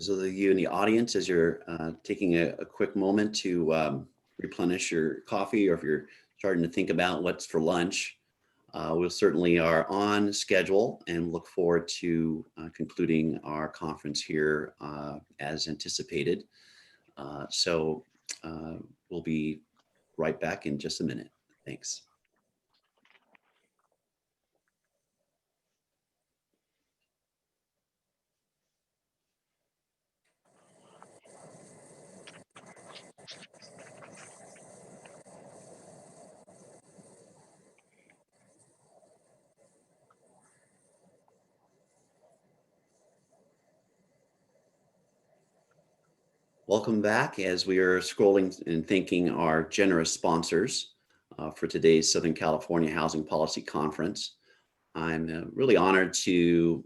those of you in the audience, as you're taking a quick moment to replenish your coffee, or if you're starting to think about what's for lunch, we certainly are on schedule and look forward to concluding our conference here as anticipated. So we'll be right back in just a minute. Thanks. Welcome back as we are scrolling and thanking our generous sponsors for today's Southern California Housing Policy Conference. I'm really honored to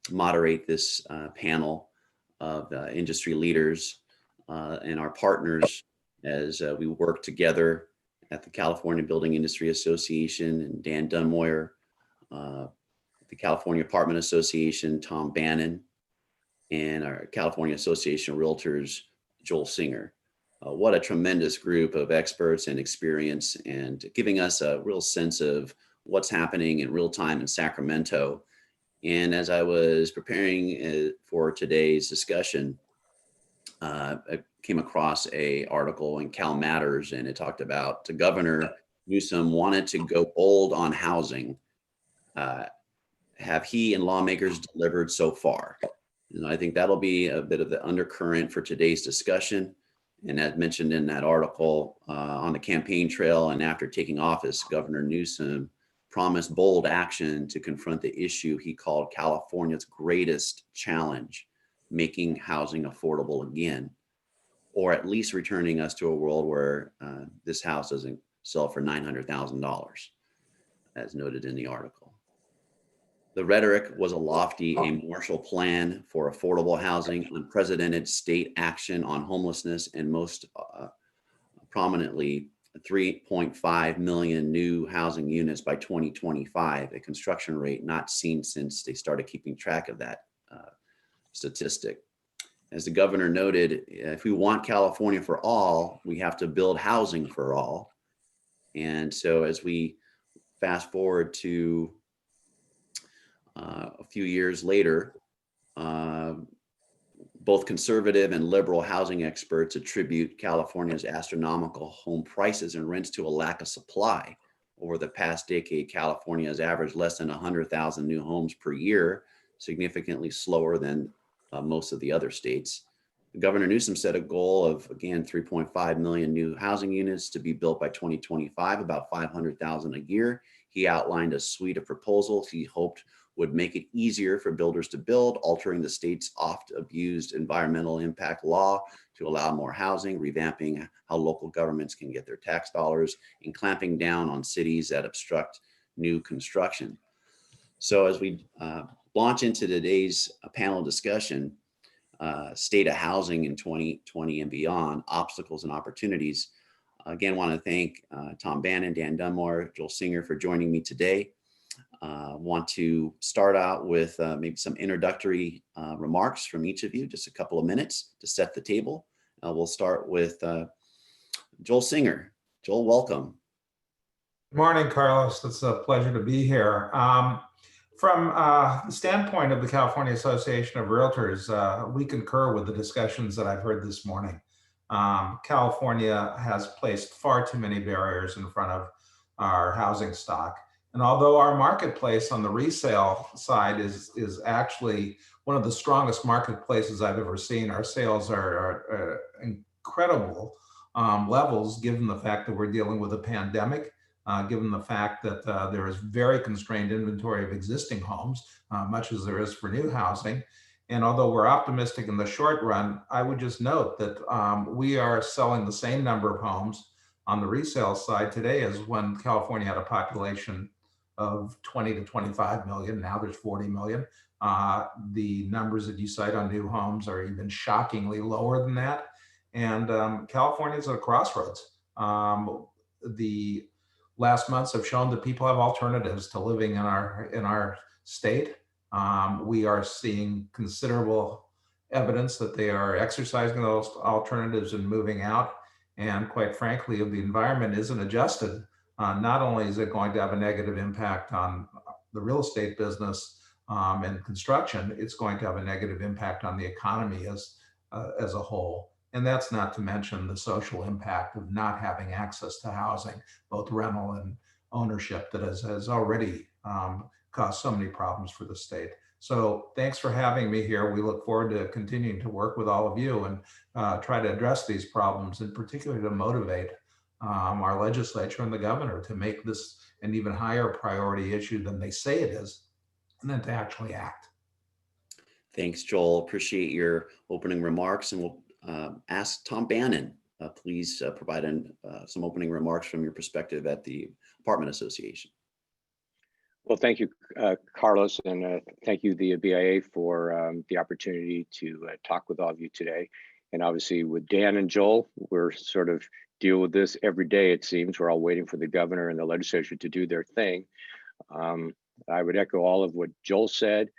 moderate this panel of industry leaders and our partners as we work together at the California Building Industry Association and Dan Dunmoyer, the California Apartment Association, Tom Bannon, and our California Association of Realtors, Joel Singer. What a tremendous group of experts and experience, and giving us a real sense of what's happening in real time in Sacramento. And as I was preparing for today's discussion, I came across an article in Cal Matters, and it talked about the Governor Newsom wanted to go bold on housing. Have he and lawmakers delivered so far? And I think that'll be a bit of the undercurrent for today's discussion. And as mentioned in that article, on the campaign trail and after taking office, Governor Newsom promised bold action to confront the issue he called California's greatest challenge, making housing affordable again, or at least returning us to a world where this house doesn't sell for $900,000, as noted in the article. The rhetoric was a lofty, a Marshall Plan for affordable housing, unprecedented state action on homelessness, and most prominently, 3.5 million new housing units by 2025, a construction rate not seen since they started keeping track of that statistic. As the governor noted, if we want California for all, we have to build housing for all. And so as we fast forward to a few years later, both conservative and liberal housing experts attribute California's astronomical home prices and rents to a lack of supply. Over the past decade, California has averaged less than 100,000 new homes per year, significantly slower than most of the other states. Governor Newsom set a goal of, again, 3.5 million new housing units to be built by 2025, about 500,000 a year. He outlined a suite of proposals he hoped would make it easier for builders to build, altering the state's oft abused environmental impact law to allow more housing, revamping how local governments can get their tax dollars, and clamping down on cities that obstruct new construction. So as we launch into today's panel discussion, state of housing in 2020 and beyond, obstacles and opportunities, again, want to thank Tom Bannon, Dan Dunmoyer, Joel Singer for joining me today. Want to start out with maybe some introductory remarks from each of you, just a couple of minutes to set the table. We'll start with Joel Singer. Joel, welcome. Good morning, Carlos. It's a pleasure to be here. From the standpoint of the California Association of Realtors, we concur with the discussions that I've heard this morning. California has placed far too many barriers in front of our housing stock. And although our marketplace on the resale side is actually one of the strongest marketplaces I've ever seen, our sales are incredible levels, given the fact that we're dealing with a pandemic, given the fact that there is very constrained inventory of existing homes, much as there is for new housing. And although we're optimistic in the short run, I would just note that we are selling the same number of homes on the resale side today as when California had a population of 20 to 25 million. Now there's 40 million. The numbers that you cite on new homes are even shockingly lower than that. And California is at a crossroads. The last months have shown that people have alternatives to living in our state. We are seeing considerable evidence that they are exercising those alternatives and moving out. And quite frankly, if the environment isn't adjusted, not only is it going to have a negative impact on the real estate business and construction, it's going to have a negative impact on the economy as a whole. And that's not to mention the social impact of not having access to housing, both rental and ownership, that has already caused so many problems for the state. So thanks for having me here. We look forward to continuing to work with all of you and try to address these problems, and particularly to motivate our legislature and the governor to make this an even higher priority issue than they say it is, and then to actually act. Thanks, Joel. Appreciate your opening remarks, and we'll ask Tom Bannon, please provide some opening remarks from your perspective at the Apartment Association. Well, thank you, Carlos, and thank you, the BIA, for the opportunity to talk with all of you today. And obviously with Dan and Joel, we're sort of deal with this every day, it seems. We're all waiting for the governor and the legislature to do their thing. I would echo all of what Joel said.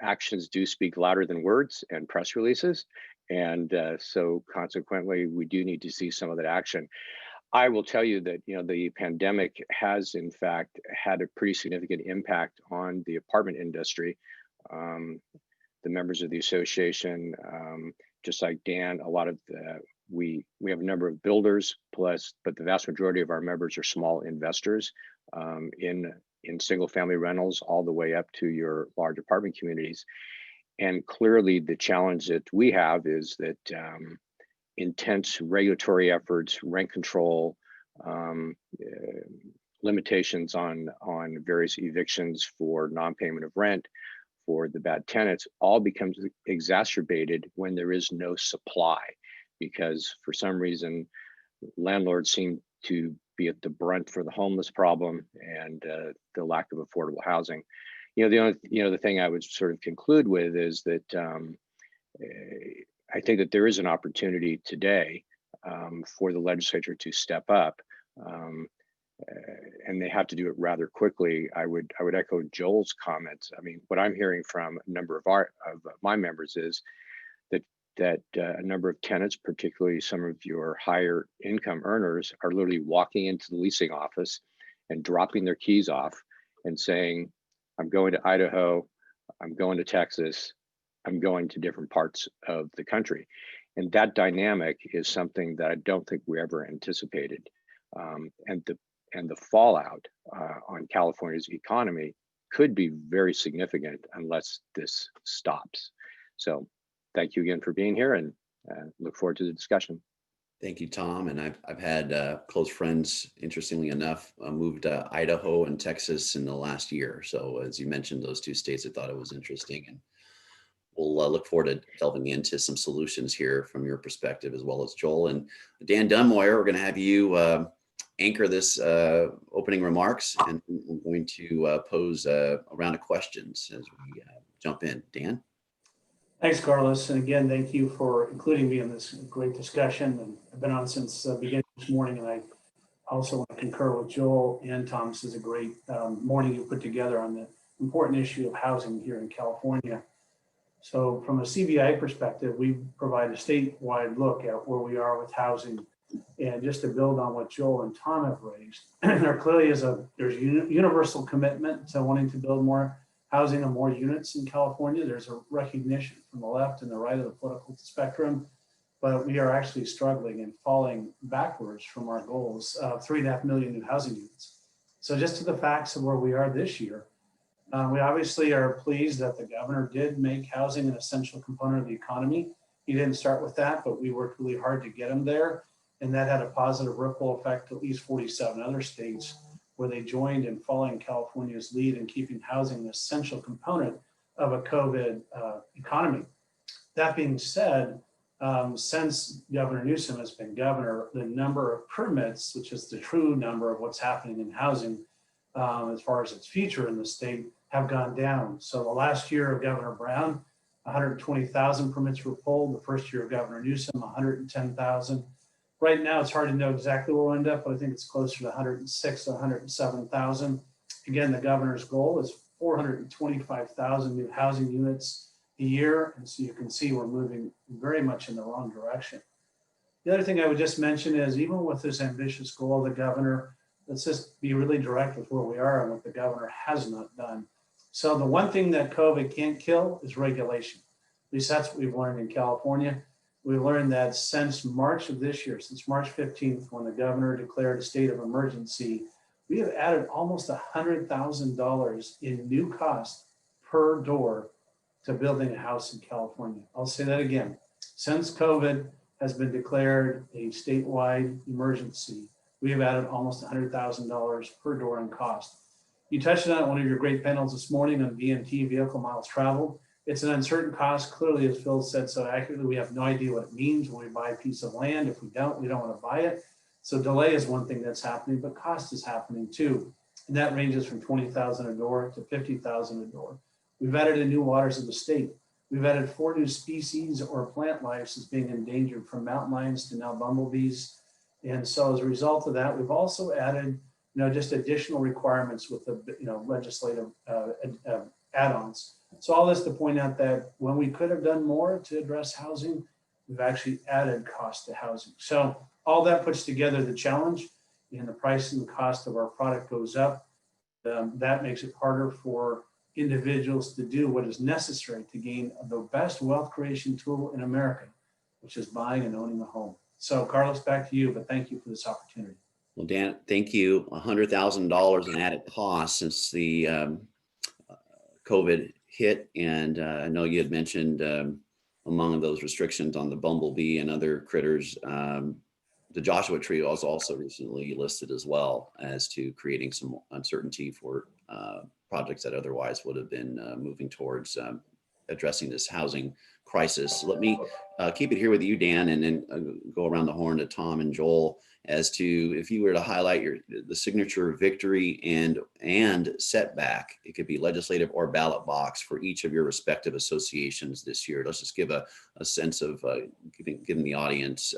Actions do speak louder than words and press releases. And so consequently, we do need to see some of that action. I will tell you that, the pandemic has in fact had a pretty significant impact on the apartment industry. The members of the association, just like Dan, a lot of we have a number of builders but the vast majority of our members are small investors in single family rentals all the way up to your large apartment communities. And clearly the challenge that we have is that intense regulatory efforts, rent control, limitations on various evictions for non-payment of rent, for the bad tenants, all becomes exacerbated when there is no supply, because for some reason landlords seem to be at the brunt for the homeless problem and the lack of affordable housing. The thing I would sort of conclude with is that I think that there is an opportunity today for the legislature to step up, and they have to do it rather quickly. I would echo Joel's comments. I mean, what I'm hearing from a number of my members is that a number of tenants, particularly some of your higher income earners, are literally walking into the leasing office and dropping their keys off and saying, I'm going to Idaho, I'm going to Texas, I'm going to different parts of the country. And that dynamic is something that I don't think we ever anticipated. And the fallout on California's economy could be very significant unless this stops. So thank you again for being here, and look forward to the discussion. Thank you, Tom. And I've had close friends, interestingly enough, moved to Idaho and Texas in the last year. So as you mentioned, those two states, I thought it was interesting. And we'll look forward to delving into some solutions here from your perspective, as well as Joel. And Dan Dunmoyer, we're going to have you anchor this opening remarks, and we're going to pose a round of questions as we jump in. Dan? Thanks, Carlos. And again, thank you for including me in this great discussion. And I've been on since the beginning this morning, and I also want to concur with Joel and Tom. This is a great morning you put together on the important issue of housing here in California. So from a CBI perspective, we provide a statewide look at where we are with housing. And just to build on what Joel and Tom have raised, there clearly is there's universal commitment to wanting to build more housing and more units in California. There's a recognition from the left and the right of the political spectrum, but we are actually struggling and falling backwards from our goals of 3.5 million new housing units. So just to the facts of where we are this year, we obviously are pleased that the governor did make housing an essential component of the economy. He didn't start with that, but we worked really hard to get him there. And that had a positive ripple effect to at least 47 other states, where they joined in following California's lead in keeping housing an essential component of a COVID economy. That being said, since Governor Newsom has been governor, the number of permits, which is the true number of what's happening in housing as far as its future in the state, have gone down. So the last year of Governor Brown, 120,000 permits were pulled. The first year of Governor Newsom, 110,000. Right now, it's hard to know exactly where we'll end up, but I think it's closer to 106 to 107,000. Again, the governor's goal is 425,000 new housing units a year. And so you can see we're moving very much in the wrong direction. The other thing I would just mention is even with this ambitious goal, the governor, let's just be really direct with where we are and what the governor has not done. So the one thing that COVID can't kill is regulation. At least that's what we've learned in California. We learned that since March of this year, since March 15th, when the governor declared a state of emergency, we have added almost $100,000 in new cost per door to building a house in California. I'll say that again. Since COVID has been declared a statewide emergency, we have added almost $100,000 per door in cost. You touched on one of your great panels this morning on VMT, vehicle miles traveled. It's an uncertain cost. Clearly, as Phil said so accurately, we have no idea what it means when we buy a piece of land. If we don't want to buy it. So delay is one thing that's happening, but cost is happening too. And that ranges from $20,000 a door to $50,000 a door. We've added in new waters of the state. We've added 4 new species or plant lives as being endangered, from mountain lions to now bumblebees. And so as a result of that, we've also added, just additional requirements with the, legislative add-ons. So all this to point out that when we could have done more to address housing, we've actually added cost to housing. So all that puts together the challenge, and the price and the cost of our product goes up. That makes it harder for individuals to do what is necessary to gain the best wealth creation tool in America, which is buying and owning a home. So Carlos, back to you, but thank you for this opportunity. Well, Dan, thank you. $100,000 in added costs since the COVID hit. And I know you had mentioned among those restrictions on the bumblebee and other critters, the Joshua Tree was also recently listed as well as to creating some uncertainty for projects that otherwise would have been moving towards addressing this housing crisis. Let me keep it here with you, Dan, and then go around the horn to Tom and Joel as to if you were to highlight the signature victory and setback. It could be legislative or ballot box for each of your respective associations this year. Let's just give a sense of giving the audience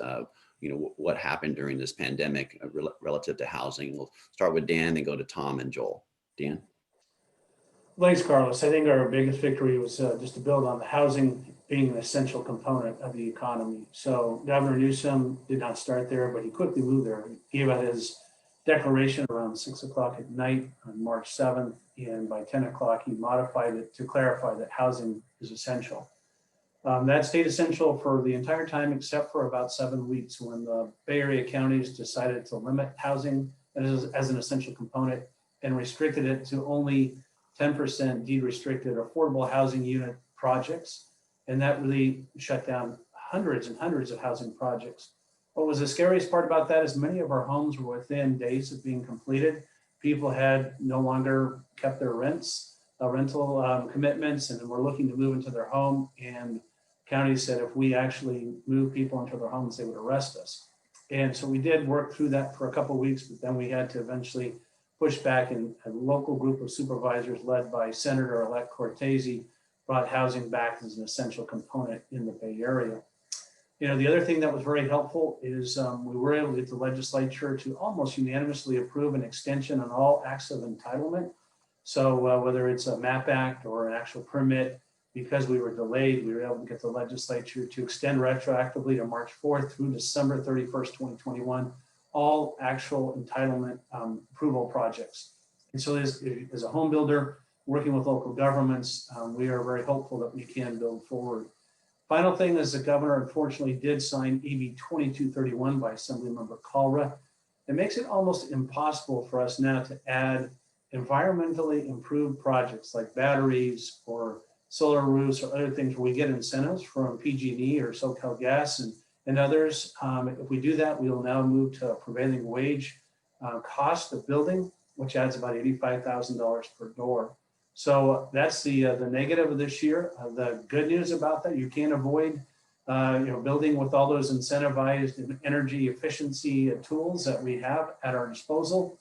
what happened during this pandemic relative to housing. We'll start with Dan, then go to Tom and Joel. Dan? Thanks, Carlos. I think our biggest victory was just to build on the housing being an essential component of the economy. So Governor Newsom did not start there, but he quickly moved there. He gave out his declaration around 6 o'clock at night on March 7th, and by 10 o'clock, he modified it to clarify that housing is essential. That stayed essential for the entire time, except for about 7 weeks when the Bay Area counties decided to limit housing as an essential component and restricted it to only 10% deed restricted affordable housing unit projects. And that really shut down hundreds and hundreds of housing projects. What was the scariest part about that is many of our homes were within days of being completed. People had no longer kept their rental commitments, and were looking to move into their home. And counties said if we actually move people into their homes, they would arrest us. And so we did work through that for a couple of weeks, but then we had to eventually push back, and a local group of supervisors led by Senator-elect Cortese brought housing back as an essential component in the Bay Area. The other thing that was very helpful is we were able to get the legislature to almost unanimously approve an extension on all acts of entitlement. So whether it's a MAP Act or an actual permit, because we were delayed, we were able to get the legislature to extend retroactively to March 4th through December 31st, 2021, all actual entitlement approval projects. And so as a home builder, working with local governments, we are very hopeful that we can build forward. Final thing is the governor unfortunately did sign AB 2231 by Assemblymember Calra. It makes it almost impossible for us now to add environmentally improved projects like batteries or solar roofs or other things where we get incentives from PG&E or SoCalGas and others. If we do that, we will now move to a prevailing wage cost of building, which adds about $85,000 per door. So that's the negative of this year. The good news about that, you can't avoid building with all those incentivized energy efficiency tools that we have at our disposal.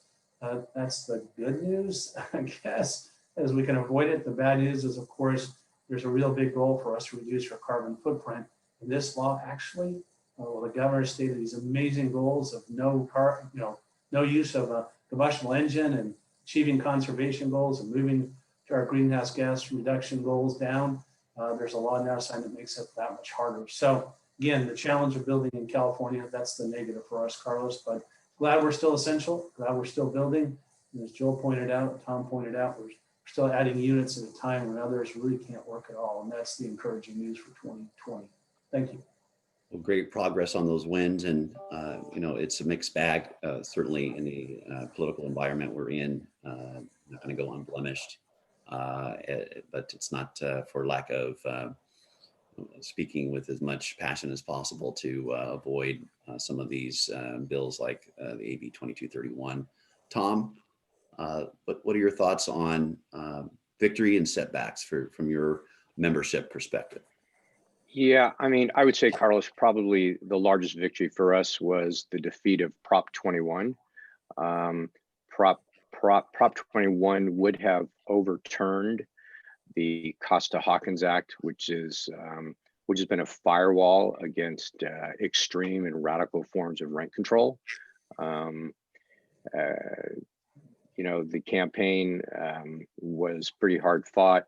That's the good news, I guess, as we can avoid it. The bad news is, of course, there's a real big goal for us to reduce our carbon footprint. And this law actually, the governor stated these amazing goals of no use of a combustible engine and achieving conservation goals and moving to our greenhouse gas reduction goals down. There's a law now signed that makes it that much harder. So again, the challenge of building in California, that's the negative for us, Carlos, but glad we're still essential, glad we're still building. And as Joel pointed out, Tom pointed out, we're still adding units at a time when others really can't work at all. And that's the encouraging news for 2020. Thank you. Well, great progress on those wins, and you know, it's a mixed bag. Certainly, in the political environment we're in, not going to go unblemished, but it's not for lack of speaking with as much passion as possible to avoid some of these bills like the AB 2231. Tom, what are your thoughts on victory and setbacks from your membership perspective? Yeah, I mean, I would say, Carlos, probably the largest victory for us was the defeat of Prop 21. Prop 21 would have overturned the Costa-Hawkins Act, which has been a firewall against extreme and radical forms of rent control. You know, the campaign was pretty hard fought.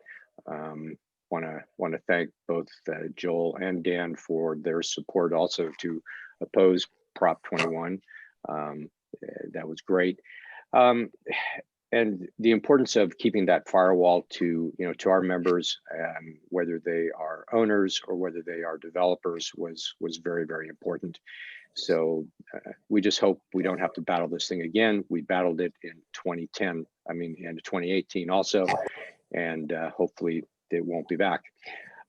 Want to thank both Joel and Dan for their support also to oppose Prop 21. That was great. And the importance of keeping that firewall to our members, whether they are owners or whether they are developers, was very, very important. So we just hope we don't have to battle this thing again. We battled it in 2010, and 2018 also, and hopefully it won't be back.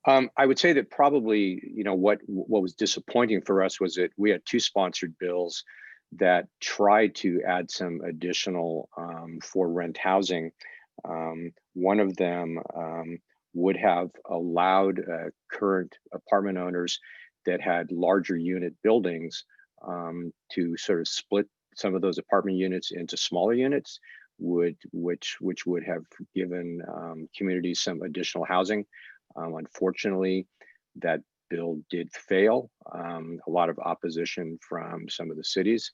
I would say that probably, what was disappointing for us was that we had two sponsored bills that tried to add some additional for rent housing. One of them would have allowed current apartment owners that had larger unit buildings to sort of split some of those apartment units into smaller units, which would have given communities some additional housing. Unfortunately, that bill did fail. A lot of opposition from some of the cities.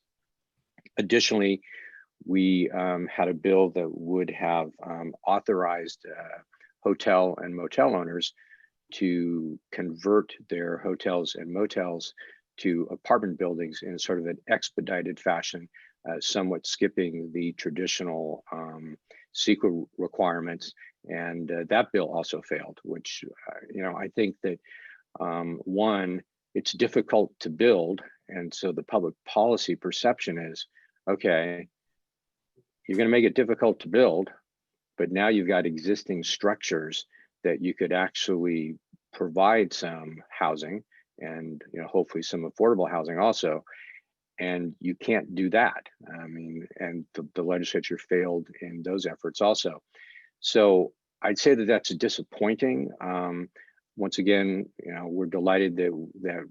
Additionally, we had a bill that would have authorized hotel and motel owners to convert their hotels and motels to apartment buildings in sort of an expedited fashion, somewhat skipping the traditional CEQA requirements. And that bill also failed, which, I think that one, it's difficult to build. And so the public policy perception is, okay, you're going to make it difficult to build, but now you've got existing structures that you could actually provide some housing and, hopefully some affordable housing also. And you can't do that. And the legislature failed in those efforts also. So I'd say that that's disappointing. Once again, we're delighted that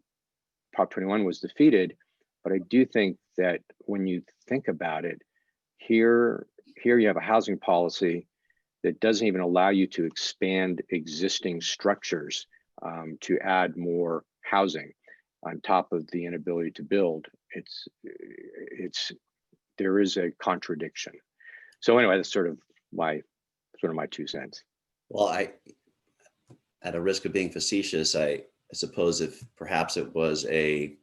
Prop 21 was defeated, but I do think that when you think about it, here you have a housing policy that doesn't even allow you to expand existing structures to add more housing on top of the inability to build. There is a contradiction. So anyway, that's sort of my 2 cents. Well, at a risk of being facetious, I suppose if perhaps it was a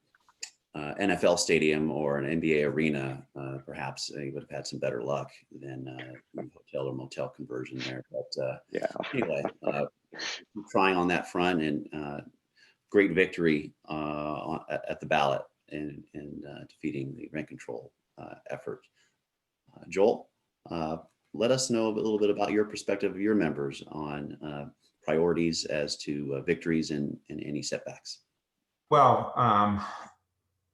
NFL stadium or an NBA arena, perhaps they would have had some better luck than hotel or motel conversion there. But yeah. Anyway, trying on that front, and great victory at the ballot in defeating the rent control effort. Joel, let us know a little bit about your perspective of your members on priorities as to victories and any setbacks. Well,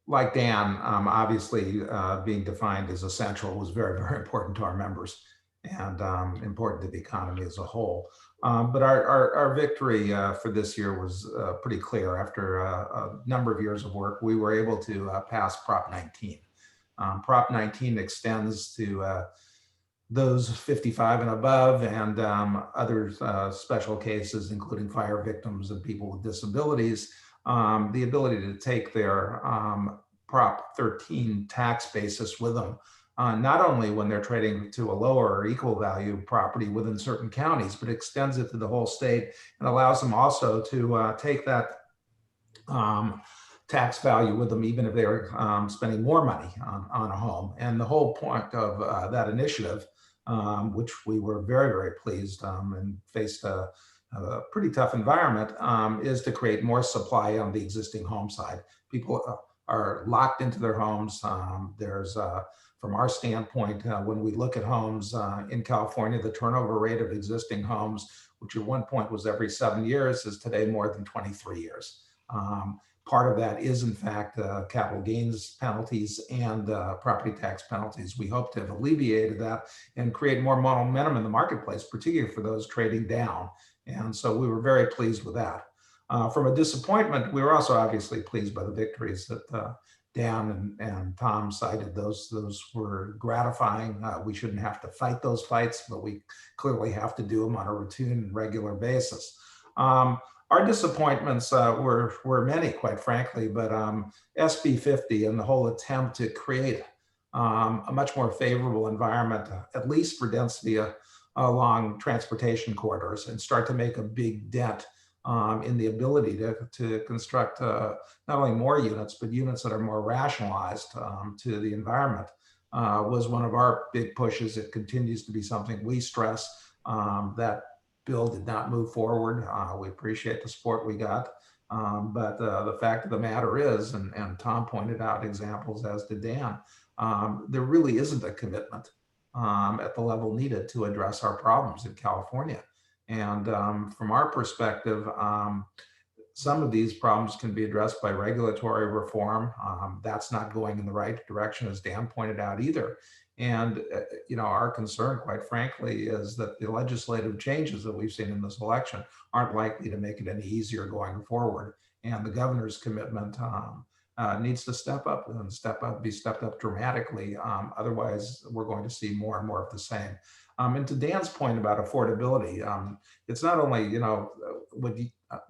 like Dan, obviously being defined as essential was very, very important to our members and important to the economy as a whole. But our victory for this year was pretty clear. After a number of years of work, we were able to pass Prop 19. Prop 19 extends to those 55 and above and other special cases, including fire victims and people with disabilities, the ability to take their Prop 13 tax basis with them not only when they're trading to a lower or equal value property within certain counties, but extends it to the whole state and allows them also to take that tax value with them, even if they're spending more money on a home. And the whole point of that initiative, which we were very, very pleased and faced a pretty tough environment, is to create more supply on the existing home side. People are locked into their homes. There's from our standpoint, when we look at homes in California, the turnover rate of existing homes, which at one point was every 7 years, is today more than 23 years. Part of that is, in fact, capital gains penalties and property tax penalties. We hope to have alleviated that and create more momentum in the marketplace, particularly for those trading down. And so we were very pleased with that. From a disappointment, we were also obviously pleased by the victories that Dan and Tom cited. Those were gratifying. We shouldn't have to fight those fights, but we clearly have to do them on a routine and regular basis. Our disappointments were many, quite frankly, but SB 50 and the whole attempt to create a much more favorable environment, at least for density along transportation corridors, and start to make a big dent in the ability to construct not only more units, but units that are more rationalized to the environment, was one of our big pushes. It continues to be something we stress. That bill did not move forward. We appreciate the support we got. But the fact of the matter is, and Tom pointed out examples, as did Dan, there really isn't a commitment at the level needed to address our problems in California. And from our perspective, some of these problems can be addressed by regulatory reform. That's not going in the right direction, as Dan pointed out, either. And our concern, quite frankly, is that the legislative changes that we've seen in this election aren't likely to make it any easier going forward. And the governor's commitment needs to step up and be stepped up dramatically. Otherwise, we're going to see more and more of the same. And to Dan's point about affordability, it's not only what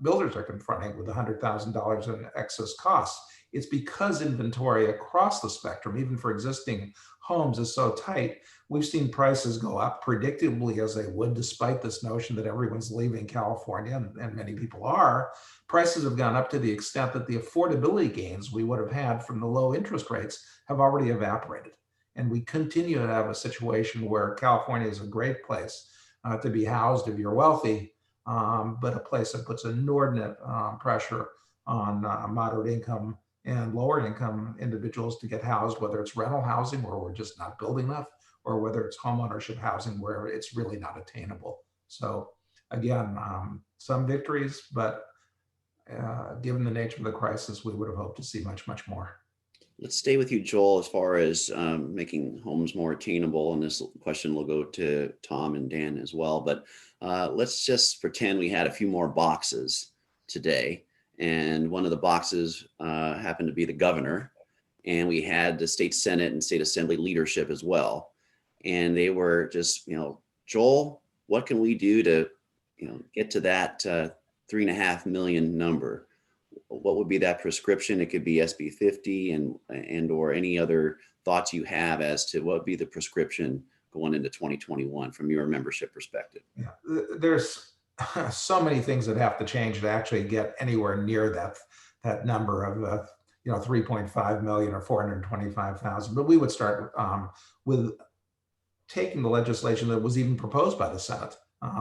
builders are confronting with $100,000 in excess costs. It's because inventory across the spectrum, even for existing homes, is so tight. We've seen prices go up predictably, as they would, despite this notion that everyone's leaving California, and many people are. Prices have gone up to the extent that the affordability gains we would have had from the low interest rates have already evaporated. And we continue to have a situation where California is a great place to be housed if you're wealthy, but a place that puts inordinate pressure on moderate income and lower income individuals to get housed, whether it's rental housing where we're just not building enough, or whether it's homeownership housing where it's really not attainable. So again, some victories, but given the nature of the crisis, we would have hoped to see much, much more. Let's stay with you, Joel, as far as making homes more attainable. And this question will go to Tom and Dan as well. But let's just pretend we had a few more boxes today. And one of the boxes happened to be the governor. And we had the state Senate and state assembly leadership as well. And they were just, Joel, what can we do to, get to that 3.5 million number? What would be that prescription? It could be SB 50 and or any other thoughts you have as to what would be the prescription going into 2021 from your membership perspective. Yeah, there's so many things that have to change to actually get anywhere near that number of 3.5 million or 425,000. But we would start with taking the legislation that was even proposed by the Senate.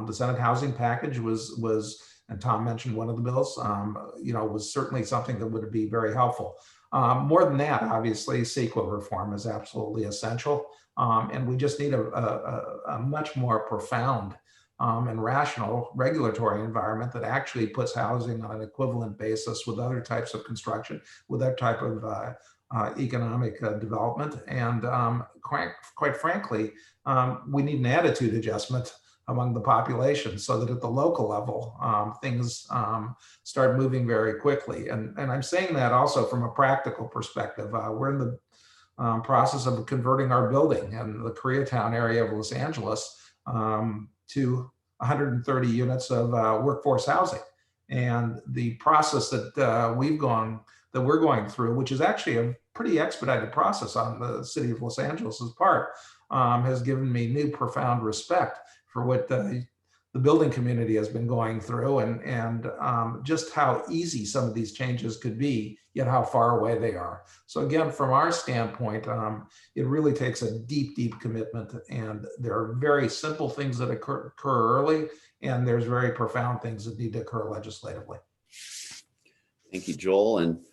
The Senate housing package was, and Tom mentioned one of the bills, was certainly something that would be very helpful. More than that, obviously, CEQA reform is absolutely essential. And we just need a much more profound and rational regulatory environment that actually puts housing on an equivalent basis with other types of construction, with that type of economic development. And quite frankly, we need an attitude adjustment among the population so that at the local level, things start moving very quickly. And I'm saying that also from a practical perspective. We're in the process of converting our building in the Koreatown area of Los Angeles to 130 units of workforce housing. And the process that we've gone that we're going through, which is actually a pretty expedited process on the city of Los Angeles's part, has given me new profound respect for what the building community has been going through, and just how easy some of these changes could be, yet how far away they are. So again, from our standpoint, it really takes a deep, deep commitment, and there are very simple things that occur early, and there's very profound things that need to occur legislatively. Thank you, Joel. And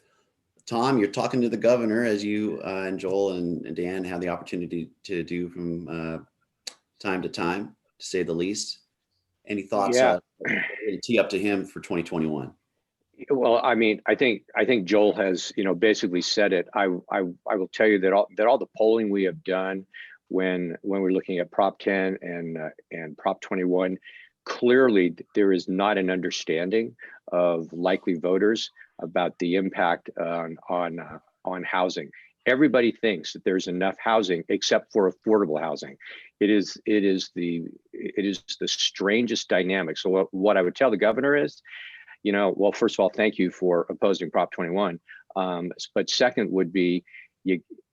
Tom, you're talking to the governor, as you and Joel and Dan have the opportunity to do from time to time, to say the least. Any thoughts Yeah. tee up to him for 2021? Well, I mean, I think Joel has, basically said it. I will tell you that all the polling we have done when we're looking at Prop 10 and Prop 21, clearly there is not an understanding of likely voters about the impact on housing. Everybody thinks that there's enough housing except for affordable housing. It is the strangest dynamic. So what I would tell the governor is, well, first of all, thank you for opposing Prop 21. But second would be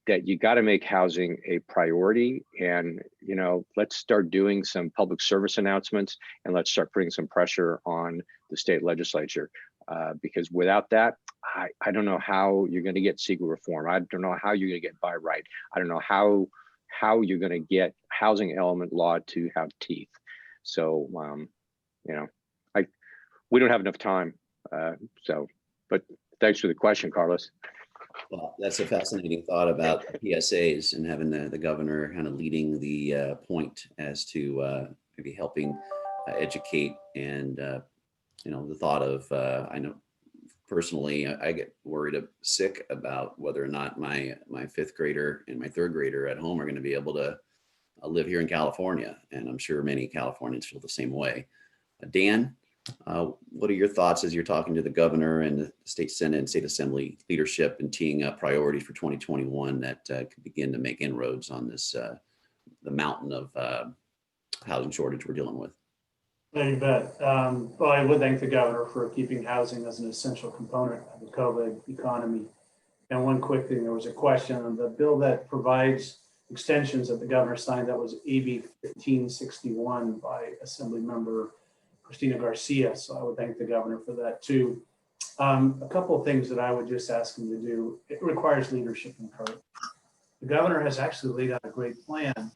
that you got to make housing a priority, and let's start doing some public service announcements, and let's start putting some pressure on the state legislature, because without that, I don't know how you're going to get SEGA reform. I don't know how you're going to get buy right. I don't know how you're going to get housing element law to have teeth. So we don't have enough time. But thanks for the question, Carlos. Well, that's a fascinating thought about PSAs and having the governor kind of leading the point as to maybe helping educate, and the thought of I know personally I get worried sick about whether or not my fifth grader and my third grader at home are going to be able to live here in California, and I'm sure many Californians feel the same way. Dan, what are your thoughts as you're talking to the governor and the state Senate and state assembly leadership and teeing up priorities for 2021 that could begin to make inroads on this, the mountain of housing shortage we're dealing with? Yeah, you bet. Well, I would thank the governor for keeping housing as an essential component of the COVID economy. And one quick thing, there was a question on the bill that provides extensions that the governor signed. That was AB 1561 by Assembly Member Christina Garcia. So I would thank the governor for that too. A couple of things that I would just ask him to do. It requires leadership and courage. The governor has actually laid out a great plan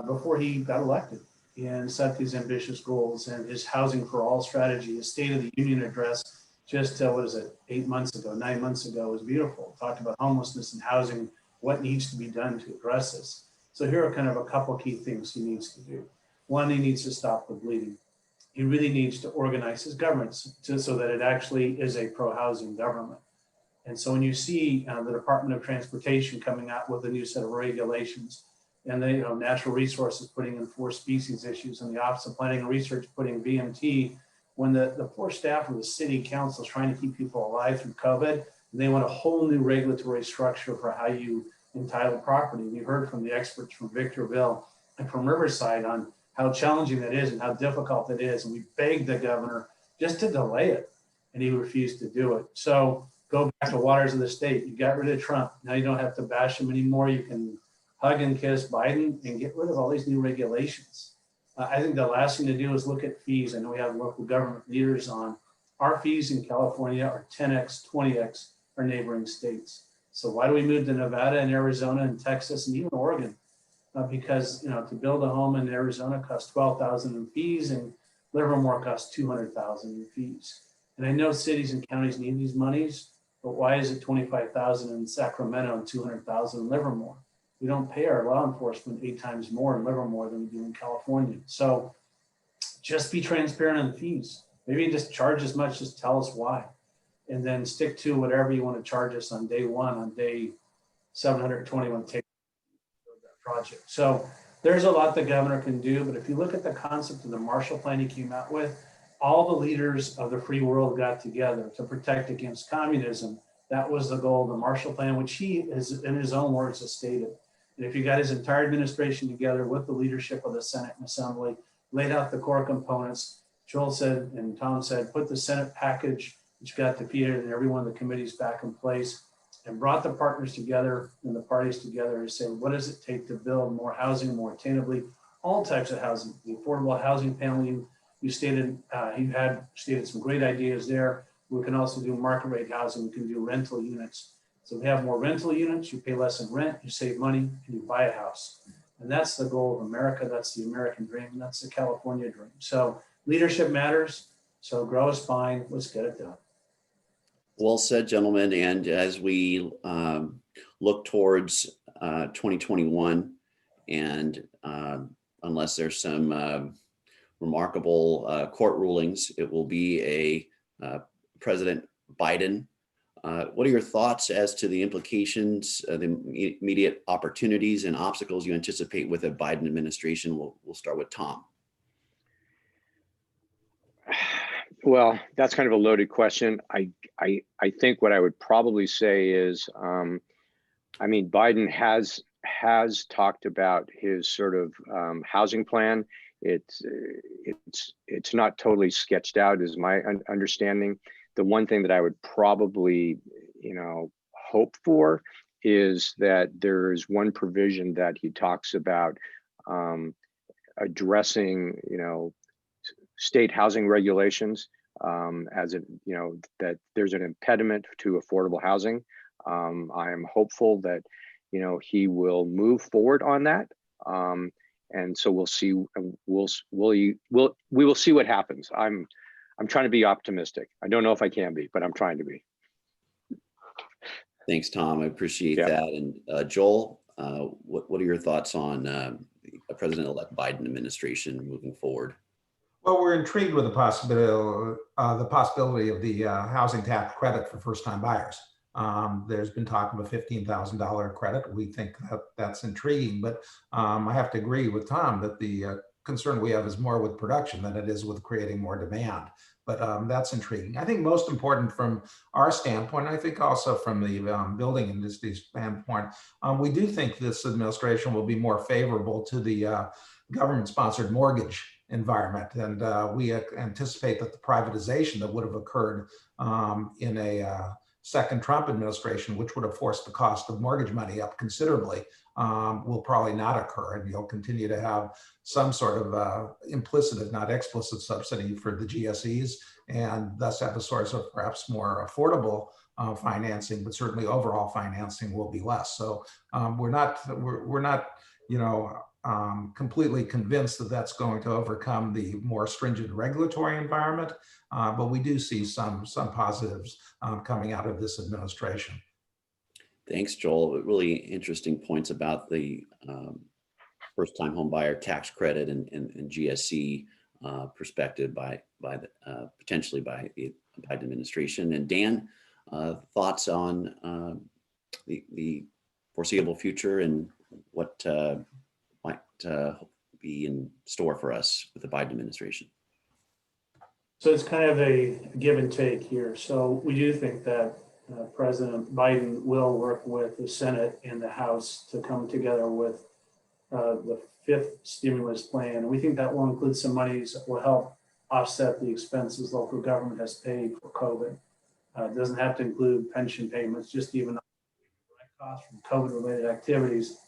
before he got elected and set these ambitious goals, and his Housing for All strategy, his State of the Union address just, 9 months ago was beautiful. Talked about homelessness and housing, what needs to be done to address this. So here are kind of a couple key things he needs to do. One, he needs to stop the bleeding. He really needs to organize his government so that it actually is a pro-housing government. And so when you see the Department of Transportation coming out with a new set of regulations, and the natural resources putting in 4 species issues, and the Office of Planning and Research putting VMT, when the poor staff of the city council is trying to keep people alive through COVID, and they want a whole new regulatory structure for how you entitle property. We heard from the experts from Victorville and from Riverside on how challenging that is and how difficult it is. And we begged the governor just to delay it, and he refused to do it. So go back to waters of the state. You got rid of Trump. Now you don't have to bash him anymore. You can hug and kiss Biden and get rid of all these new regulations. I think the last thing to do is look at fees. I know we have local government leaders on. Our fees in California are 10x, 20x our neighboring states. So why do we move to Nevada and Arizona and Texas and even Oregon? Because to build a home in Arizona costs $12,000 in fees, and Livermore costs $200,000 in fees. And I know cities and counties need these monies, but why is it $25,000 in Sacramento and $200,000 in Livermore? We don't pay our law enforcement 8 times more in Livermore than we do in California. So just be transparent on the fees. Maybe just charge as much, just tell us why. And then stick to whatever you want to charge us on day 1, on day 721, take that project. So there's a lot the governor can do, but if you look at the concept of the Marshall Plan he came out with, all the leaders of the free world got together to protect against communism. That was the goal of the Marshall Plan, which he is, in his own words, has stated. And if you got his entire administration together with the leadership of the Senate and Assembly, laid out the core components, Joel said and Tom said, put the Senate package which got defeated, and every one of the committees back in place, and brought the partners together and the parties together to say, what does it take to build more housing, more attainably, all types of housing. The affordable housing panel, you stated, you had stated some great ideas there. We can also do market rate housing. We can do rental units. So we have more rental units, you pay less in rent, you save money, and you buy a house. And that's the goal of America. That's the American dream. And that's the California dream. So leadership matters. So grow a spine. Let's get it done. Well said, gentlemen. And as we look towards 2021, and unless there's some remarkable court rulings, it will be a President Biden. What are your thoughts as to the implications, the immediate opportunities and obstacles you anticipate with a Biden administration? We'll start with Tom. Well, that's kind of a loaded question. I think what I would probably say is, I mean, Biden has talked about his sort of housing plan. It's not totally sketched out, is my understanding. The one thing that I would probably, hope for is that there's one provision that he talks about addressing, state housing regulations as it, that there's an impediment to affordable housing. I am hopeful that, he will move forward on that. And so we'll see. We will see what happens. I'm trying to be optimistic. I don't know if I can be, but I'm trying to be. Thanks, Tom. I appreciate that. And Joel, what are your thoughts on the President-elect Biden administration moving forward? Well, we're intrigued with the possibility of the housing tax credit for first-time buyers. There's been talk of a $15,000 credit. We think that that's intriguing, but I have to agree with Tom that the concern we have is more with production than it is with creating more demand. But that's intriguing. I think most important from our standpoint, I think also from the building industry standpoint, we do think this administration will be more favorable to the government-sponsored mortgage environment. And we anticipate that the privatization that would have occurred in a second Trump administration, which would have forced the cost of mortgage money up considerably, will probably not occur. And you'll continue to have some sort of implicit, if not explicit, subsidy for the GSEs, and thus have a source of perhaps more affordable financing, but certainly overall financing will be less. So we're not completely convinced that that's going to overcome the more stringent regulatory environment, but we do see some positives coming out of this administration. Thanks, Joel. Really interesting points about the first-time home buyer tax credit and GSE perspective by potentially by the Biden administration. And Dan, thoughts on the foreseeable future and what might be in store for us with the Biden administration? So it's kind of a give and take here. So we do think that President Biden will work with the Senate and the House to come together with the fifth stimulus plan. We think that will include some monies that will help offset the expenses local government has paid for COVID. It doesn't have to include pension payments, just even direct costs from COVID-related activities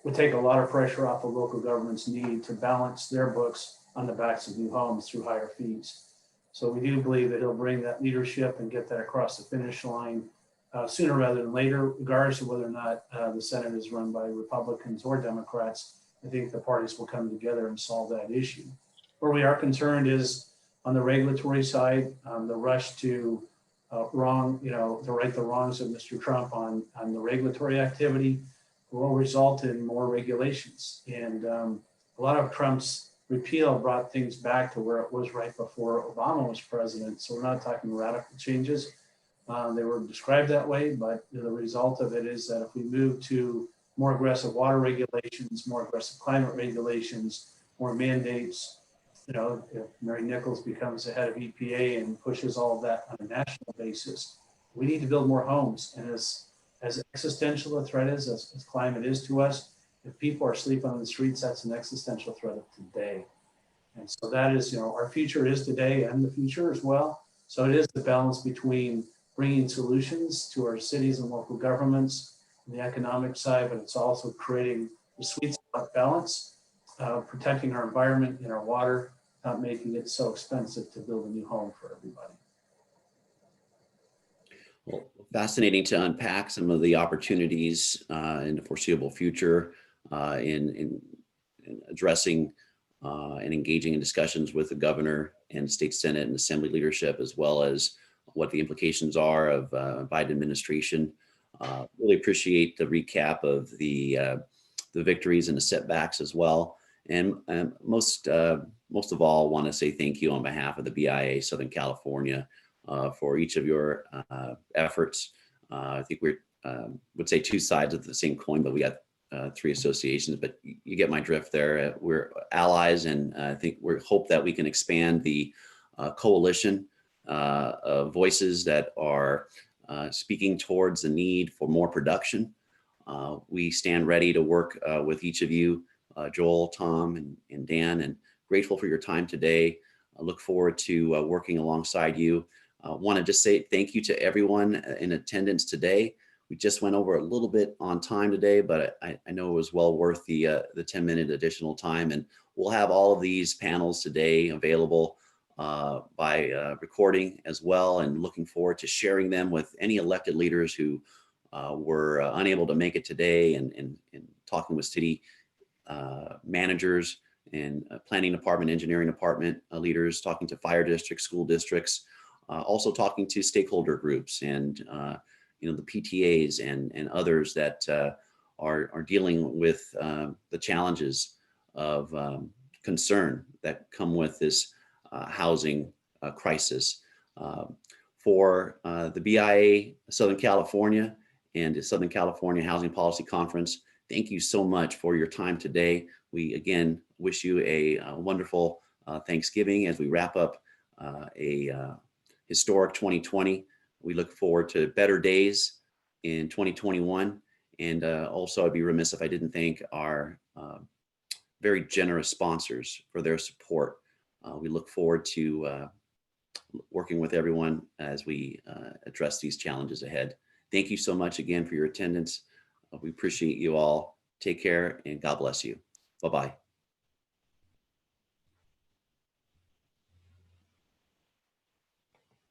would take a lot of pressure off of local government's need to balance their books on the backs of new homes through higher fees. So we do believe that he'll bring that leadership and get that across the finish line sooner rather than later, regardless of whether or not the Senate is run by Republicans or Democrats. I think the parties will come together and solve that issue. Where we are concerned is on the regulatory side, the rush to to right the wrongs of Mr. Trump on the regulatory activity will result in more regulations. And a lot of Trump's repeal brought things back to where it was right before Obama was president. So we're not talking radical changes. They were described that way, but the result of it is that if we move to more aggressive water regulations, more aggressive climate regulations, more mandates, if Mary Nichols becomes the head of EPA and pushes all of that on a national basis, we need to build more homes. And as existential a threat is, as climate is to us, if people are sleeping on the streets, that's an existential threat of today. And so that is, our future is today and the future as well. So it is the balance between bringing solutions to our cities and local governments on the economic side, but it's also creating the sweet spot balance, protecting our environment and our water, not making it so expensive to build a new home for everybody. Well, fascinating to unpack some of the opportunities in the foreseeable future in addressing and engaging in discussions with the governor and state senate and assembly leadership, as well as what the implications are of Biden administration. Really appreciate the recap of the victories and the setbacks as well. And most of all, want to say thank you on behalf of the BIA Southern California for each of your efforts. I think we're would say two sides of the same coin, but we got three associations, but you get my drift there. We're allies, and I think we hope that we can expand the coalition of voices that are speaking towards the need for more production. We stand ready to work with each of you, Joel, Tom, and Dan, and grateful for your time today. I look forward to working alongside you. Want to just say thank you to everyone in attendance today. We just went over a little bit on time today, but I know it was well worth the 10-minute additional time. And we'll have all of these panels today available by recording as well, and looking forward to sharing them with any elected leaders who were unable to make it today, and talking with city managers and planning department, engineering department leaders, talking to fire districts, school districts, also talking to stakeholder groups and the PTAs and others that are dealing with the challenges of concern that come with this housing crisis. For the BIA Southern California and the Southern California Housing Policy Conference, thank you so much for your time today. We again wish you a wonderful Thanksgiving as we wrap up a historic 2020. We look forward to better days in 2021. And also, I'd be remiss if I didn't thank our very generous sponsors for their support. We look forward to working with everyone as we address these challenges ahead. Thank you so much again for your attendance. We appreciate you all. Take care and God bless you. Bye-bye.